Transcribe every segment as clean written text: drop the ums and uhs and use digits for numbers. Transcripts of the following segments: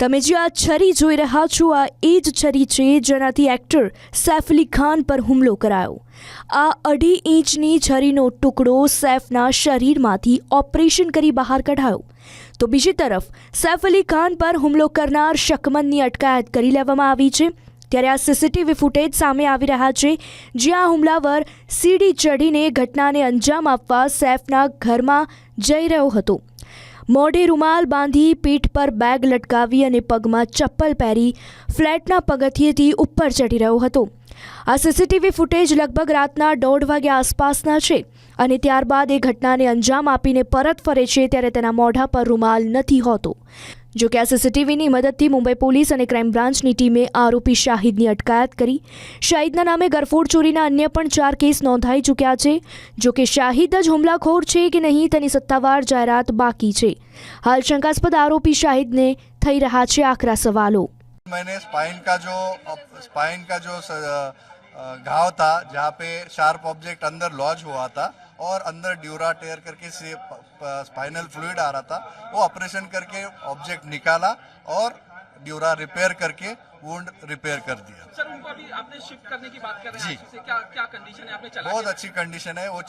તમે જે આ છરી જોઈ રહ્યા છો આ એ જ છરી છે જેનાથી એક્ટર સૈફ અલી ખાન પર હુમલો કરાયો। આ 2.5 ઇંચની છરીનો ટુકડો સૈફના શરીરમાંથી ઓપરેશન કરી બહાર કઢાયો તો બીજી તરફ સૈફ અલી ખાન પર હુમલો કરનાર શકમંદની અટકાયત કરી લેવામાં આવી છે। ત્યારે આ સીસીટીવી ફૂટેજ સામે આવી રહ્યા છે જ્યાં હુમલાવર સીડી ચઢીને ઘટનાને અંજામ આપવા સૈફના ઘરમાં જઈ રહ્યો હતો। મોઢે રૂમાલ બાંધી પીઠ પર બેગ લટકાવી અને પગમાં ચપ્પલ પહેરી ફ્લેટના પગથિયેથી ઉપર ચઢી રહ્યો હતો। આ સીસીટીવી ફૂટેજ લગભગ રાતના 1:30 વાગ્યા આસપાસના છે અને ત્યારબાદ એ ઘટનાને અંજામ આપીને પરત ફરે છે ત્યારે તેના મોઢા પર રૂમાલ નથી હોતો। જો કે આ સીસીટીવીની મદદથી મુંબઈ પોલીસ અને ક્રાઇમ બ્રાન્ચની ટીમે આરોપી શાહિદની અટકાયત કરી। શાહિદના નામે ગરફોડ ચોરીના અન્ય પણ 4 કેસ નોંધાઈ ચૂક્યા છે। જો કે શાહિદ જ હુમલાખોર છે કે નહીં તેની સત્તાવાર જાહેરાત બાકી છે। હાલ શંકાસ્પદ આરોપી શાહિદને થઈ રહ્યા છે આકરા સવાલો। मैंने स्पाइन का जो घाव था जहाँ पे शार्प ऑब्जेक्ट अंदर लॉज हुआ था और अंदर ड्यूरा टेयर करके स्पाइनल फ्लूइड आ रहा था, वो ऑपरेशन करके ऑब्जेक्ट निकाला और ड्यूरा रिपेयर करके वुंड रिपेयर कर दिया। सर उनको अभी आपने शिफ्ट करने की बात कर रहे हैं, जी। क्या कंडीशन है? आपने चला बहुत अच्छी कंडीशन है, वो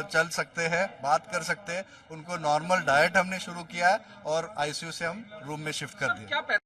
चल सकते हैं, बात कर सकते हैं। उनको नॉर्मल डाइट हमने शुरू किया है और आईसीयू से हम रूम में शिफ्ट कर दिया। क्या